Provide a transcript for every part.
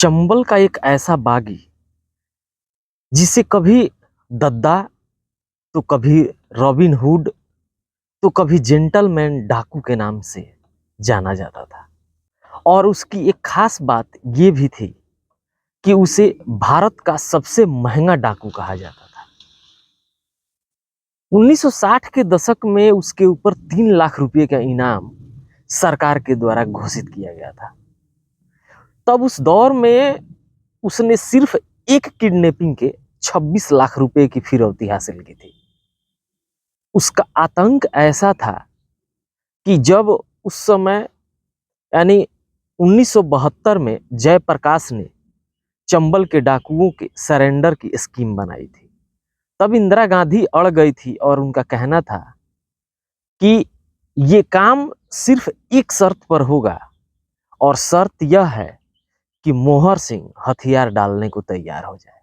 चंबल का एक ऐसा बागी जिसे कभी दद्दा तो कभी रॉबिन हुड तो कभी जेंटलमैन डाकू के नाम से जाना जाता था। और उसकी एक खास बात ये भी थी कि उसे भारत का सबसे महंगा डाकू कहा जाता था। 1960 के दशक में उसके ऊपर 3 लाख रुपए का इनाम सरकार के द्वारा घोषित किया गया था। तब उस दौर में उसने सिर्फ एक किडनैपिंग के 26 लाख रुपए की फिरौती हासिल की थी। उसका आतंक ऐसा था कि जब उस समय यानी 1972 में जयप्रकाश ने चंबल के डाकुओं के सरेंडर की स्कीम बनाई थी, तब इंदिरा गांधी अड़ गई थी और उनका कहना था कि ये काम सिर्फ एक शर्त पर होगा और शर्त यह है कि मोहर सिंह हथियार डालने को तैयार हो जाए।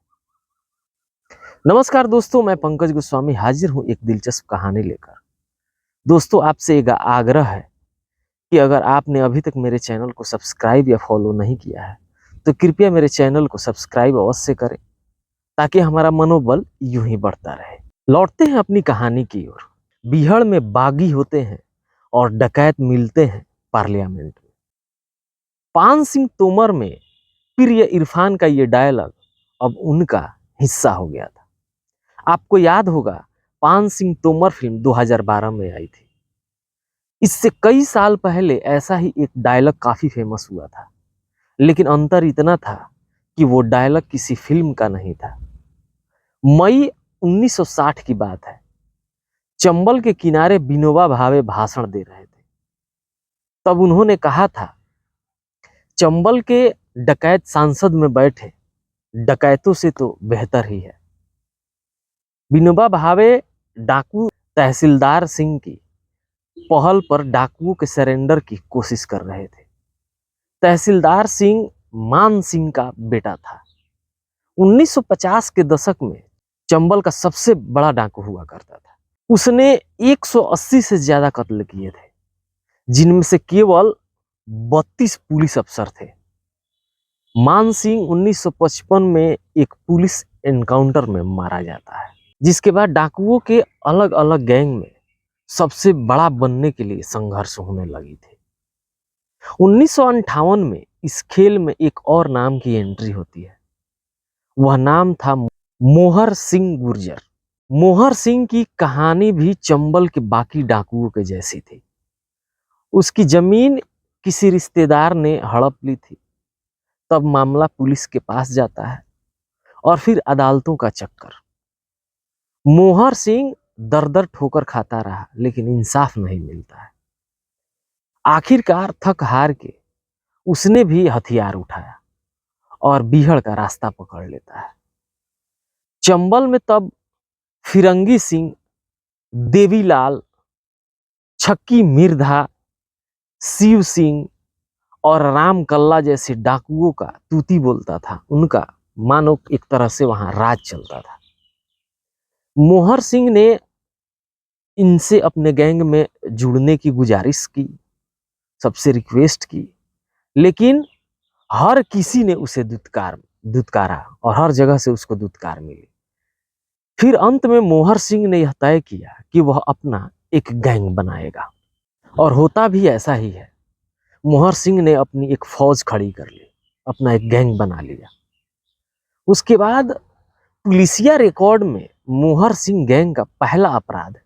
नमस्कार दोस्तों, मैं पंकज गोस्वामी हाजिर हूं एक दिलचस्प कहानी लेकर। दोस्तों, आपसे एक आग्रह है कि अगर आपने अभी तक मेरे चैनल को सब्सक्राइब या फॉलो नहीं किया है तो कृपया मेरे चैनल को सब्सक्राइब अवश्य करें ताकि हमारा मनोबल यूं ही बढ़ता रहे। लौटते हैं अपनी कहानी की ओर। बिहड़ में बागी होते हैं और डकैत मिलते हैं पार्लियामेंट में। पान सिंह तोमर में प्रिय इरफान का ये डायलॉग अब उनका हिस्सा हो गया था। आपको याद होगा, पान सिंह तोमर फिल्म 2012 में आई थी। इससे कई साल पहले ऐसा ही एक डायलॉग काफी फेमस हुआ था, लेकिन अंतर इतना था कि वो डायलॉग किसी फिल्म का नहीं था। मई 1960 की बात है। चंबल के किनारे विनोबा भावे भाषण दे रहे थे। तब उन्होंने कहा था, चंबल के डकैत सांसद में बैठे डकैतों से तो बेहतर ही है। विनोबा भावे डाकू तहसीलदार सिंह की पहल पर डाकुओं के सरेंडर की कोशिश कर रहे थे। तहसीलदार सिंह मान सिंह का बेटा था। 1950 के दशक में चंबल का सबसे बड़ा डाकू हुआ करता था। उसने 180 से ज्यादा कत्ल किए थे, जिनमें से केवल 32 पुलिस अफसर थे। मान सिंह 1955 में एक पुलिस एनकाउंटर में मारा जाता है, जिसके बाद डाकुओं के अलग अलग गैंग में सबसे बड़ा बनने के लिए संघर्ष होने लगी थी। 1958 में इस खेल में एक और नाम की एंट्री होती है। वह नाम था मोहर सिंह गुर्जर। मोहर सिंह की कहानी भी चंबल के बाकी डाकुओं के जैसी थी। उसकी जमीन किसी रिश्तेदार ने हड़प ली थी। तब मामला पुलिस के पास जाता है और फिर अदालतों का चक्कर। मोहर सिंह दर दर ठोकर खाता रहा, लेकिन इंसाफ नहीं मिलता है। आखिरकार थक हार के उसने भी हथियार उठाया और बीहड़ का रास्ता पकड़ लेता है। चंबल में तब फिरंगी सिंह, देवीलाल, छक्की मिर्धा, शिव सिंह और राम कल्ला जैसे डाकुओं का तूती बोलता था। उनका मानो एक तरह से वहां राज चलता था। मोहर सिंह ने इनसे अपने गैंग में जुड़ने की गुजारिश की, सबसे रिक्वेस्ट की, लेकिन हर किसी ने उसे दुत्कारा और हर जगह से उसको दुत्कार मिली। फिर अंत में मोहर सिंह ने यह तय किया कि वह अपना एक गैंग बनाएगा, और होता भी ऐसा ही है। मोहर सिंह ने अपनी एक फौज खड़ी कर ली, अपना एक गैंग बना लिया। उसके बाद पुलिसिया रिकॉर्ड में मोहर सिंह गैंग का पहला अपराध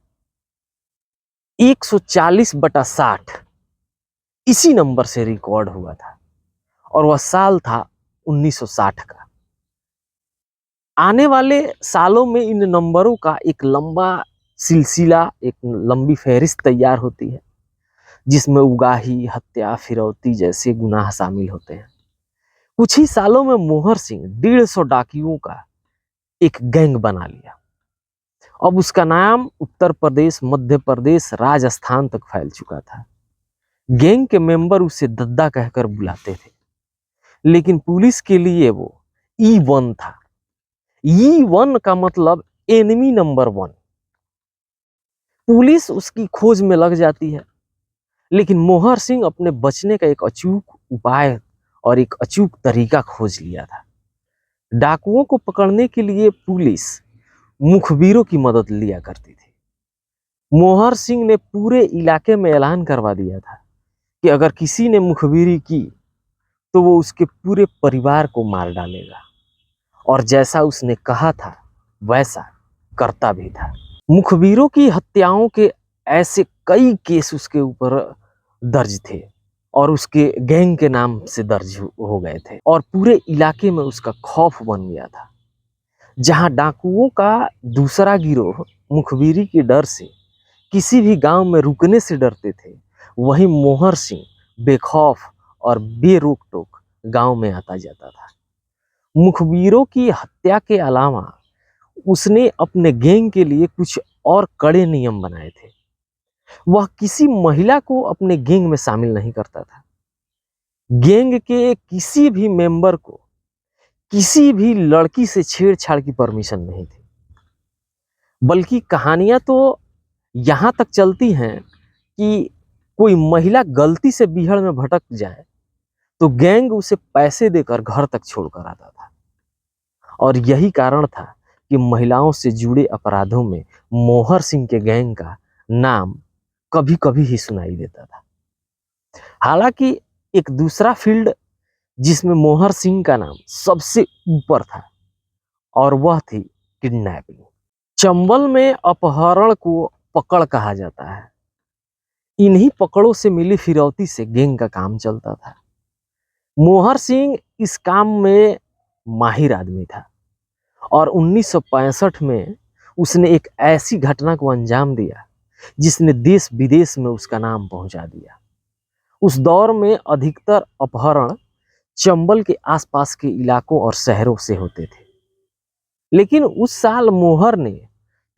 140/60 इसी नंबर से रिकॉर्ड हुआ था, और वह साल था 1960 का। आने वाले सालों में इन नंबरों का एक लंबा सिलसिला, एक लंबी फहरिस्त तैयार होती है, जिसमें उगाही, हत्या, फिरौती जैसे गुनाह शामिल होते हैं। कुछ ही सालों में मोहर सिंह 150 डाकुओं का एक गैंग बना लिया। अब उसका नाम उत्तर प्रदेश, मध्य प्रदेश, राजस्थान तक फैल चुका था। गैंग के मेंबर उसे दद्दा कहकर बुलाते थे, लेकिन पुलिस के लिए वो E1 था। E1 का मतलब एनिमी नंबर 1। पुलिस उसकी खोज में लग जाती है, लेकिन मोहर सिंह अपने बचने का एक अचूक उपाय और एक अचूक तरीका खोज लिया था। डाकुओं को पकड़ने के लिए पुलिस मुखबिरों की मदद लिया करती थी। मोहर सिंह ने पूरे इलाके में ऐलान करवा दिया था कि अगर किसी ने मुखबिरी की तो वो उसके पूरे परिवार को मार डालेगा, और जैसा उसने कहा था वैसा करता भी था। मुखबिरों की हत्याओं के ऐसे कई केस उसके ऊपर दर्ज थे और उसके गैंग के नाम से दर्ज हो गए थे, और पूरे इलाके में उसका खौफ बन गया था। जहां डाकुओं का दूसरा गिरोह मुखबिरी के डर से किसी भी गांव में रुकने से डरते थे, वहीं मोहर सिंह बेखौफ और बेरोक टोक गांव में आता जाता था। मुखबिरों की हत्या के अलावा उसने अपने गैंग के लिए कुछ और कड़े नियम बनाए थे। वह किसी महिला को अपने गैंग में शामिल नहीं करता था। गैंग के किसी भी मेंबर को किसी भी लड़की से छेड़छाड़ की परमिशन नहीं थी। बल्कि कहानियां तो यहां तक चलती हैं कि कोई महिला गलती से बीहड़ में भटक जाए तो गैंग उसे पैसे देकर घर तक छोड़कर आता था, और यही कारण था कि महिलाओं से जुड़े अपराधों में मोहर सिंह के गैंग का नाम कभी कभी ही सुनाई देता था। हालांकि एक दूसरा फील्ड जिसमें मोहर सिंह का नाम सबसे ऊपर था, और वह थी किडनैपिंग। चंबल में अपहरण को पकड़ कहा जाता है। इन्हीं पकड़ों से मिली फिरौती से गैंग का काम चलता था। मोहर सिंह इस काम में माहिर आदमी था, और 1965 में उसने एक ऐसी घटना को अंजाम दिया जिसने देश विदेश में उसका नाम पहुंचा दिया। उस दौर में अधिकतर अपहरण चंबल के आसपास के इलाकों और शहरों से होते थे, लेकिन उस साल मोहर ने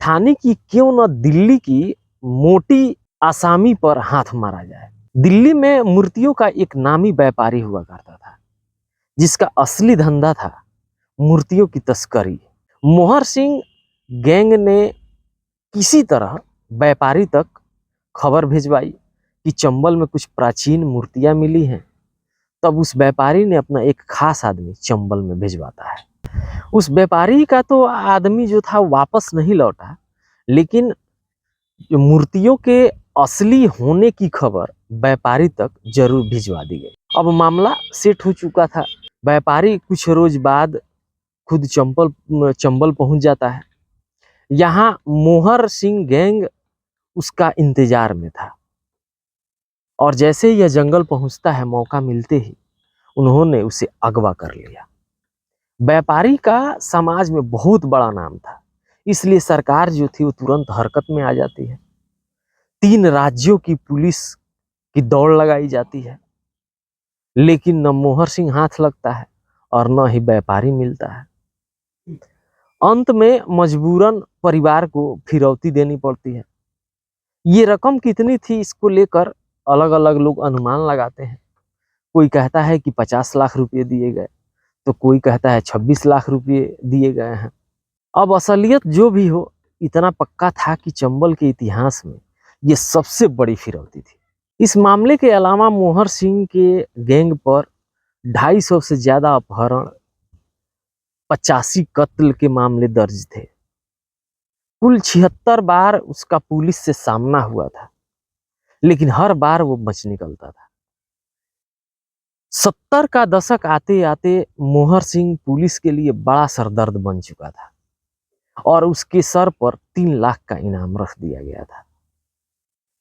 ठानी की क्यों न दिल्ली की मोटी आसामी पर हाथ मारा जाए। दिल्ली में मूर्तियों का एक नामी व्यापारी हुआ करता था जिसका असली धंधा था मूर्तियों की तस्करी। मोहर सिंह गैंग ने किसी तरह व्यापारी तक खबर भिजवाई कि चंबल में कुछ प्राचीन मूर्तियां मिली हैं। तब उस व्यापारी ने अपना एक खास आदमी चंबल में भिजवाता है। उस व्यापारी का तो आदमी जो था वापस नहीं लौटा, लेकिन मूर्तियों के असली होने की खबर व्यापारी तक जरूर भिजवा दी गई। अब मामला सेट हो चुका था। व्यापारी कुछ रोज बाद खुद चंबल पहुंच जाता है। यहाँ मोहर सिंह गैंग उसका इंतजार में था, और जैसे ही यह जंगल पहुंचता है, मौका मिलते ही उन्होंने उसे अगवा कर लिया। व्यापारी का समाज में बहुत बड़ा नाम था, इसलिए सरकार जो थी वो तुरंत हरकत में आ जाती है। 3 राज्यों की पुलिस की दौड़ लगाई जाती है, लेकिन न मोहर सिंह हाथ लगता है और न ही व्यापारी मिलता है। अंत में मजबूरन परिवार को फिरौती देनी पड़ती है। ये रकम कितनी थी इसको लेकर अलग अलग लोग अनुमान लगाते हैं। कोई कहता है कि 50 लाख रुपए दिए गए, तो कोई कहता है 26 लाख रुपए दिए गए हैं। अब असलियत जो भी हो, इतना पक्का था कि चंबल के इतिहास में ये सबसे बड़ी फिरौती थी। इस मामले के अलावा मोहर सिंह के गैंग पर 250 से ज्यादा अपहरण, 85 कत्ल के मामले दर्ज थे। कुल 76 बार उसका पुलिस से सामना हुआ था, लेकिन हर बार वो बच निकलता था। 70 का दशक आते आते मोहर सिंह पुलिस के लिए बड़ा सरदर्द बन चुका था, और उसके सर पर 3 लाख का इनाम रख दिया गया था।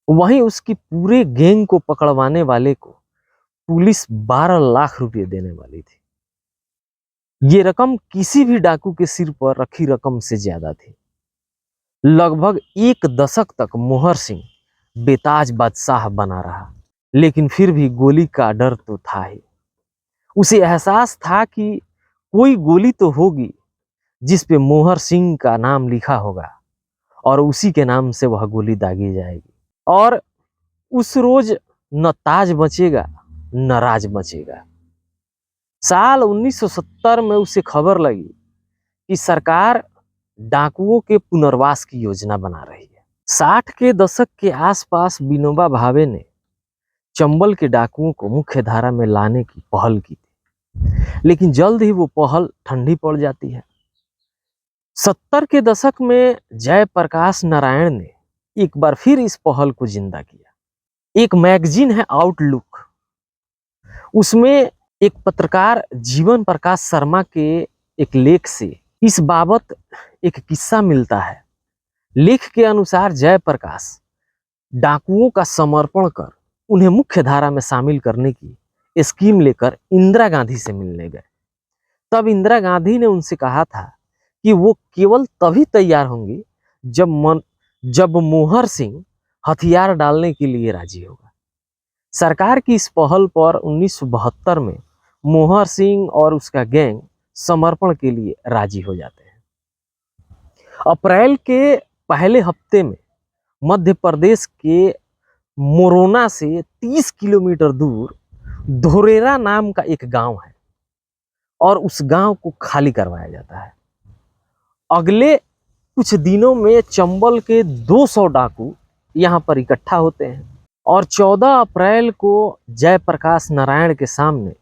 वहीं उसकी पूरे गैंग को पकड़वाने वाले को पुलिस 12 लाख रुपए देने वाली थी। ये रकम किसी भी डाकू के सिर पर रखी रकम से ज्यादा थी। लगभग 1 दशक तक मोहर सिंह बेताज बादशाह बना रहा, लेकिन फिर भी गोली का डर तो था ही। उसे एहसास था कि कोई गोली तो होगी जिस पे मोहर सिंह का नाम लिखा होगा, और उसी के नाम से वह गोली दागी जाएगी। और उस रोज न ताज बचेगा न राज बचेगा। साल 1970 में उसे खबर लगी कि सरकार डाकुओं के पुनर्वास की योजना बना रही है। 60 के दशक के आसपास विनोबा भावे ने चंबल के डाकुओं को मुख्य धारा में लाने की पहल की थी। लेकिन जल्द ही वो पहल ठंडी पड़ जाती है। 70 के दशक में जयप्रकाश नारायण ने एक बार फिर इस पहल को जिंदा किया। एक मैगजीन है आउटलुक, उसमें एक पत्रकार जीवन प्रकाश शर्मा के एक लेख से इस बाबत एक किस्सा मिलता है। लेख के अनुसार जयप्रकाश डाकुओं का समर्पण कर उन्हें मुख्य धारा में शामिल करने की स्कीम लेकर इंदिरा गांधी से मिलने गए। तब इंदिरा गांधी ने उनसे कहा था कि वो केवल तभी तैयार होंगी जब मोहर सिंह हथियार डालने के लिए राजी होगा। सरकार की इस पहल पर 1972 में मोहर सिंह और उसका गैंग समर्पण के लिए राजी हो जाते हैं। अप्रैल के पहले हफ्ते में मध्य प्रदेश के मोरोना से 30 किलोमीटर दूर धोरेरा नाम का एक गांव है और उस गांव को खाली करवाया जाता है। अगले कुछ दिनों में चंबल के 200 डाकू यहां पर इकट्ठा होते हैं और 14 अप्रैल को जयप्रकाश नारायण के सामने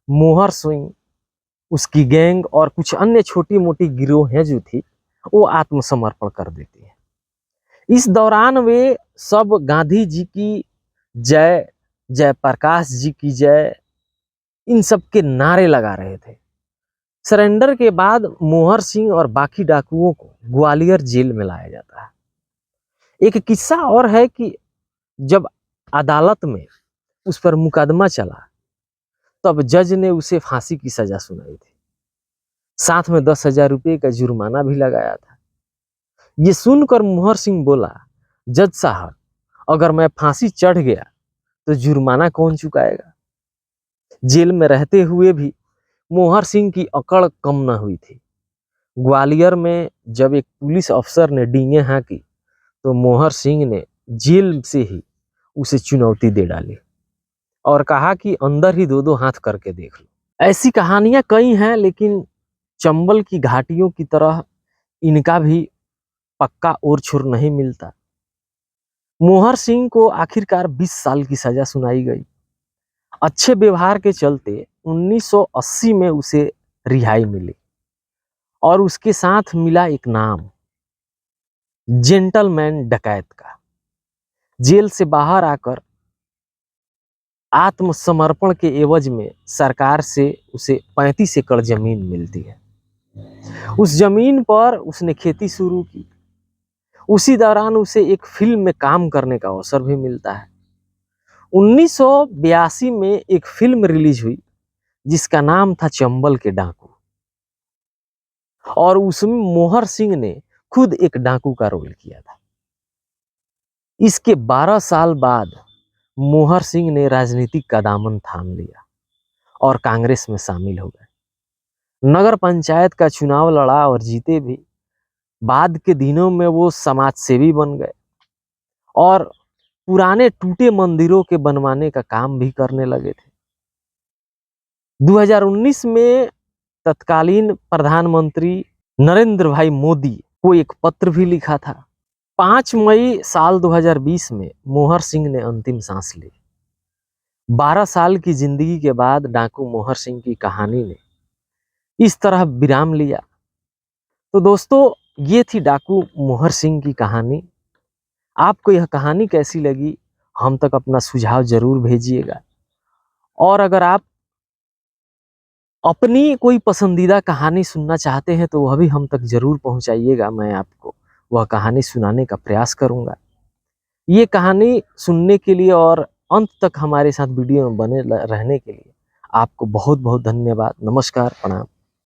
मोहर सिंह, उसकी गैंग और कुछ अन्य छोटी मोटी गिरोहें जो थी वो आत्मसमर्पण कर देती है। इस दौरान वे सब गांधी जी की जय, जयप्रकाश जी की जय, इन सब के नारे लगा रहे थे। सरेंडर के बाद मोहर सिंह और बाकी डाकुओं को ग्वालियर जेल में लाया जाता है। एक किस्सा और है कि जब अदालत में उस पर मुकदमा चला तब जज ने उसे फांसी की सजा सुनाई थी, साथ में 10,000 रुपये का जुर्माना भी लगाया था। ये सुनकर मोहर सिंह बोला, जज साहब, अगर मैं फांसी चढ़ गया तो जुर्माना कौन चुकाएगा? जेल में रहते हुए भी मोहर सिंह की अकड़ कम न हुई थी। ग्वालियर में जब एक पुलिस अफसर ने डींगे हाँकी तो मोहर सिंह ने जेल से ही उसे चुनौती दे डाली और कहा कि अंदर ही 2-2 हाथ करके देख लो। ऐसी कहानियां कई हैं, लेकिन चंबल की घाटियों की तरह इनका भी पक्का ओर छुर नहीं मिलता। मोहर सिंह को आखिरकार 20 साल की सजा सुनाई गई। अच्छे व्यवहार के चलते 1980 में उसे रिहाई मिली और उसके साथ मिला एक नाम, जेंटलमैन डकैत का। जेल से बाहर आकर आत्मसमर्पण के एवज में सरकार से उसे 35 एकड़ जमीन मिलती है। उस जमीन पर उसने खेती शुरू की। उसी दौरान उसे एक फिल्म में काम करने का अवसर भी मिलता है। 1982 में एक फिल्म रिलीज हुई जिसका नाम था चंबल के डाकू और उसमें मोहर सिंह ने खुद एक डाकू का रोल किया था। इसके 12 साल बाद मोहर सिंह ने राजनीतिक का दामन थाम लिया और कांग्रेस में शामिल हो गए। नगर पंचायत का चुनाव लड़ा और जीते भी। बाद के दिनों में वो समाज सेवी बन गए और पुराने टूटे मंदिरों के बनवाने का काम भी करने लगे थे। 2019 में तत्कालीन प्रधानमंत्री नरेंद्र भाई मोदी को एक पत्र भी लिखा था। 5 मई साल 2020 में मोहर सिंह ने अंतिम सांस ली। 12 साल की जिंदगी के बाद डाकू मोहर सिंह की कहानी ने इस तरह विराम लिया। तो दोस्तों, ये थी डाकू मोहर सिंह की कहानी। आपको यह कहानी कैसी लगी, हम तक अपना सुझाव जरूर भेजिएगा। और अगर आप अपनी कोई पसंदीदा कहानी सुनना चाहते हैं तो वह भी हम तक जरूर पहुंचाइएगा। मैं आपको वह कहानी सुनाने का प्रयास करूंगा। ये कहानी सुनने के लिए और अंत तक हमारे साथ वीडियो में बने रहने के लिए आपको बहुत बहुत धन्यवाद। नमस्कार, प्रणाम।